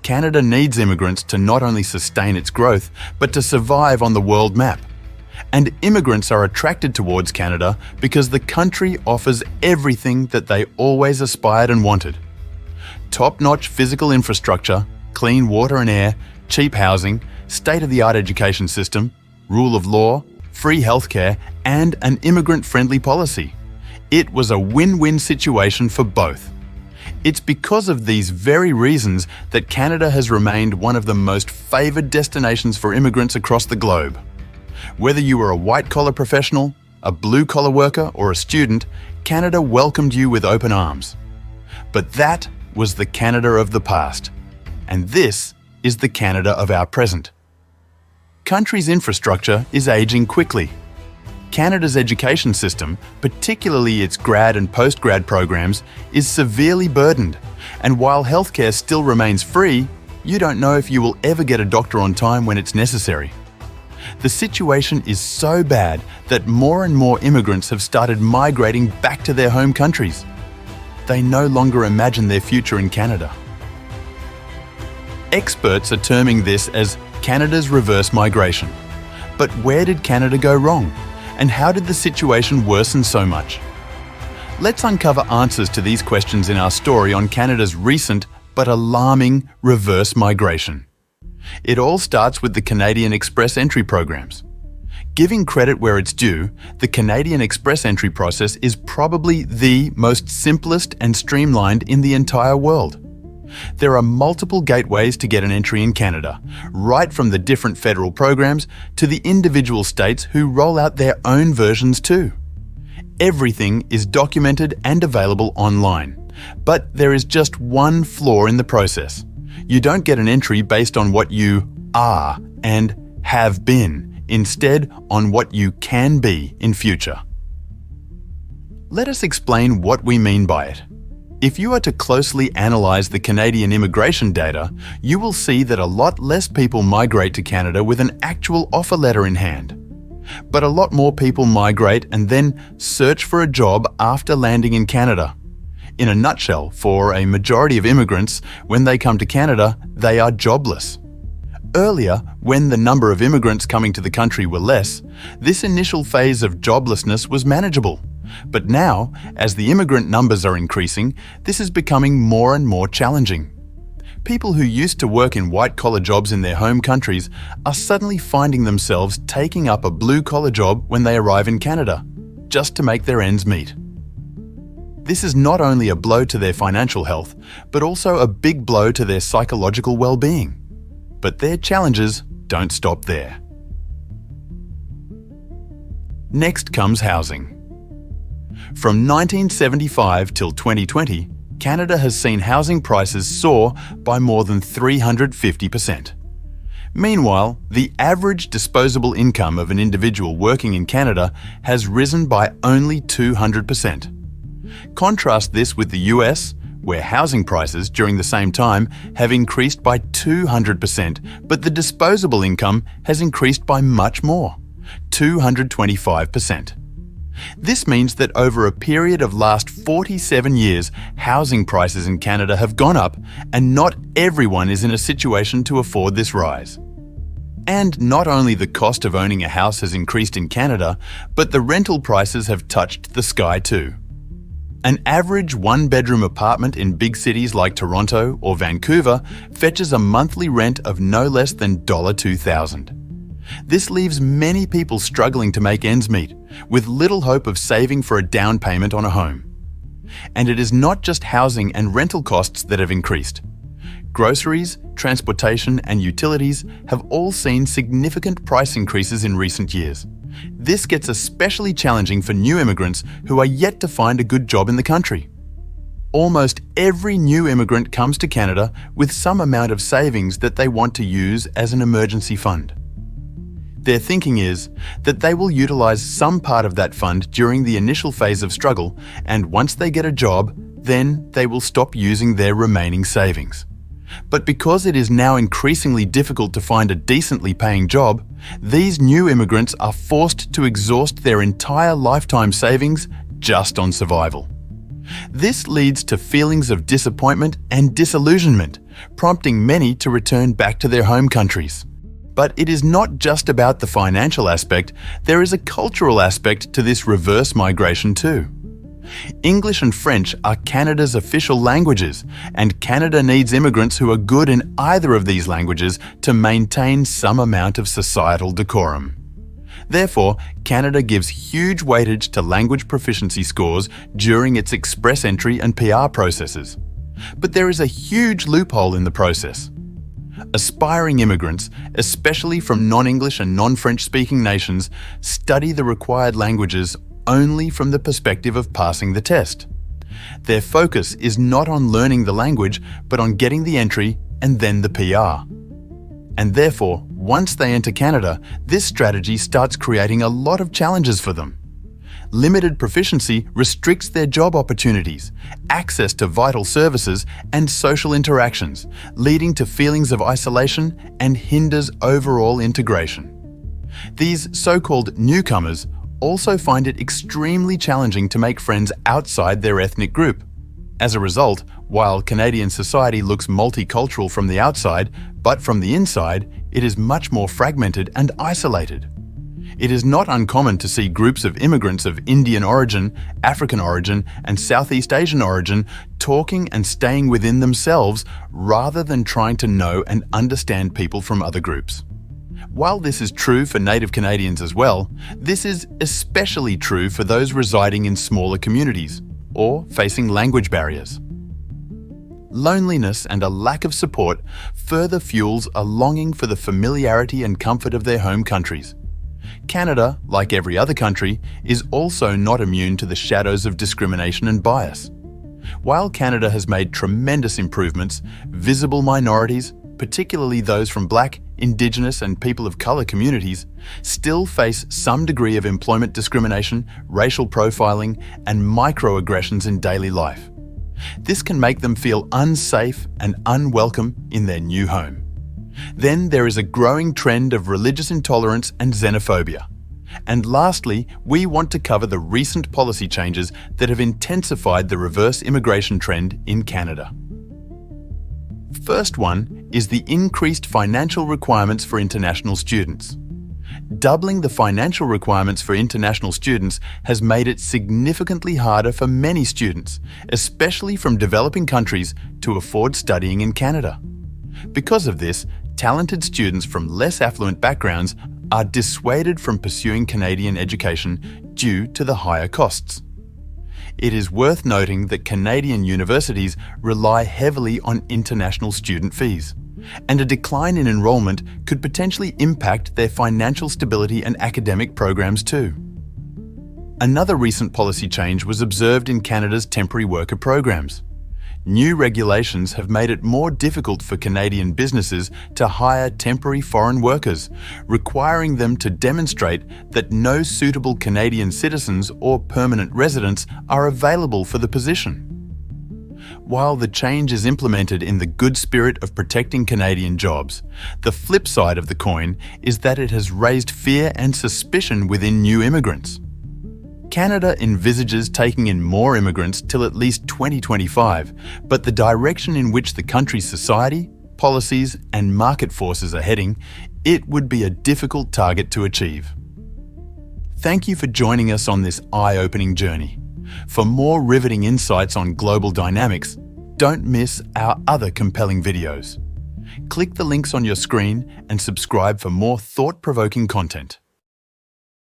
Canada needs immigrants to not only sustain its growth, but to survive on the world map. And immigrants are attracted towards Canada because the country offers everything that they always aspired and wanted. Top-notch physical infrastructure, clean water and air, cheap housing, state-of-the-art education system, rule of law, free healthcare, and an immigrant-friendly policy. It was a win-win situation for both. It's because of these very reasons that Canada has remained one of the most favoured destinations for immigrants across the globe. Whether you were a white-collar professional, a blue-collar worker, or a student, Canada welcomed you with open arms. But that was the Canada of the past. And this is the Canada of our present. Country's infrastructure is aging quickly. Canada's education system, particularly its grad and post-grad programs, is severely burdened. And while healthcare still remains free, you don't know if you will ever get a doctor on time when it's necessary. The situation is so bad that more and more immigrants have started migrating back to their home countries. They no longer imagine their future in Canada. Experts are terming this as Canada's reverse migration. But where did Canada go wrong? And how did the situation worsen so much? Let's uncover answers to these questions in our story on Canada's recent but alarming reverse migration. It all starts with the Canadian Express Entry programs. Giving credit where it's due, the Canadian Express Entry process is probably the most simplest and streamlined in the entire world. There are multiple gateways to get an entry in Canada, right from the different federal programs to the individual states who roll out their own versions too. Everything is documented and available online, but there is just one flaw in the process. You don't get an entry based on what you are and have been, instead on what you can be in future. Let us explain what we mean by it. If you are to closely analyse the Canadian immigration data, you will see that a lot less people migrate to Canada with an actual offer letter in hand. But a lot more people migrate and then search for a job after landing in Canada. In a nutshell, for a majority of immigrants, when they come to Canada, they are jobless. Earlier, when the number of immigrants coming to the country were less, this initial phase of joblessness was manageable. But now, as the immigrant numbers are increasing, this is becoming more and more challenging. People who used to work in white-collar jobs in their home countries are suddenly finding themselves taking up a blue-collar job when they arrive in Canada, just to make their ends meet. This is not only a blow to their financial health, but also a big blow to their psychological well-being. But their challenges don't stop there. Next comes housing. From 1975 till 2020, Canada has seen housing prices soar by more than 350%. Meanwhile, the average disposable income of an individual working in Canada has risen by only 200%. Contrast this with the US, where housing prices during the same time have increased by 200%, but the disposable income has increased by much more, 225%. This means that over a period of last 47 years, housing prices in Canada have gone up, and not everyone is in a situation to afford this rise. And not only the cost of owning a house has increased in Canada, but the rental prices have touched the sky too. An average one-bedroom apartment in big cities like Toronto or Vancouver fetches a monthly rent of no less than $2,000. This leaves many people struggling to make ends meet, with little hope of saving for a down payment on a home. And it is not just housing and rental costs that have increased. Groceries, transportation, and utilities have all seen significant price increases in recent years. This gets especially challenging for new immigrants who are yet to find a good job in the country. Almost every new immigrant comes to Canada with some amount of savings that they want to use as an emergency fund. Their thinking is that they will utilize some part of that fund during the initial phase of struggle, and once they get a job, then they will stop using their remaining savings. But because it is now increasingly difficult to find a decently paying job, these new immigrants are forced to exhaust their entire lifetime savings just on survival. This leads to feelings of disappointment and disillusionment, prompting many to return back to their home countries. But it is not just about the financial aspect, there is a cultural aspect to this reverse migration too. English and French are Canada's official languages, and Canada needs immigrants who are good in either of these languages to maintain some amount of societal decorum. Therefore, Canada gives huge weightage to language proficiency scores during its express entry and PR processes. But there is a huge loophole in the process. Aspiring immigrants, especially from non-English and non-French speaking nations, study the required languages only from the perspective of passing the test. Their focus is not on learning the language, but on getting the entry and then the PR. And therefore, once they enter Canada, this strategy starts creating a lot of challenges for them. Limited proficiency restricts their job opportunities, access to vital services, and social interactions, leading to feelings of isolation and hinders overall integration. These so-called newcomers also find it extremely challenging to make friends outside their ethnic group. As a result, while Canadian society looks multicultural from the outside, but from the inside, it is much more fragmented and isolated. It is not uncommon to see groups of immigrants of Indian origin, African origin, and Southeast Asian origin talking and staying within themselves rather than trying to know and understand people from other groups. While this is true for Native Canadians as well, this is especially true for those residing in smaller communities or facing language barriers. Loneliness and a lack of support further fuels a longing for the familiarity and comfort of their home countries. Canada, like every other country, is also not immune to the shadows of discrimination and bias. While Canada has made tremendous improvements, visible minorities, particularly those from Black, Indigenous and people of colour communities, still face some degree of employment discrimination, racial profiling and microaggressions in daily life. This can make them feel unsafe and unwelcome in their new home. Then there is a growing trend of religious intolerance and xenophobia. And lastly, we want to cover the recent policy changes that have intensified the reverse immigration trend in Canada. First one is the increased financial requirements for international students. Doubling the financial requirements for international students has made it significantly harder for many students, especially from developing countries, to afford studying in Canada. Because of this, talented students from less affluent backgrounds are dissuaded from pursuing Canadian education due to the higher costs. It is worth noting that Canadian universities rely heavily on international student fees, and a decline in enrolment could potentially impact their financial stability and academic programs too. Another recent policy change was observed in Canada's temporary worker programs. New regulations have made it more difficult for Canadian businesses to hire temporary foreign workers, requiring them to demonstrate that no suitable Canadian citizens or permanent residents are available for the position. While the change is implemented in the good spirit of protecting Canadian jobs, the flip side of the coin is that it has raised fear and suspicion within new immigrants. Canada envisages taking in more immigrants till at least 2025, but the direction in which the country's society, policies, and market forces are heading, it would be a difficult target to achieve. Thank you for joining us on this eye-opening journey. For more riveting insights on global dynamics, don't miss our other compelling videos. Click the links on your screen and subscribe for more thought-provoking content.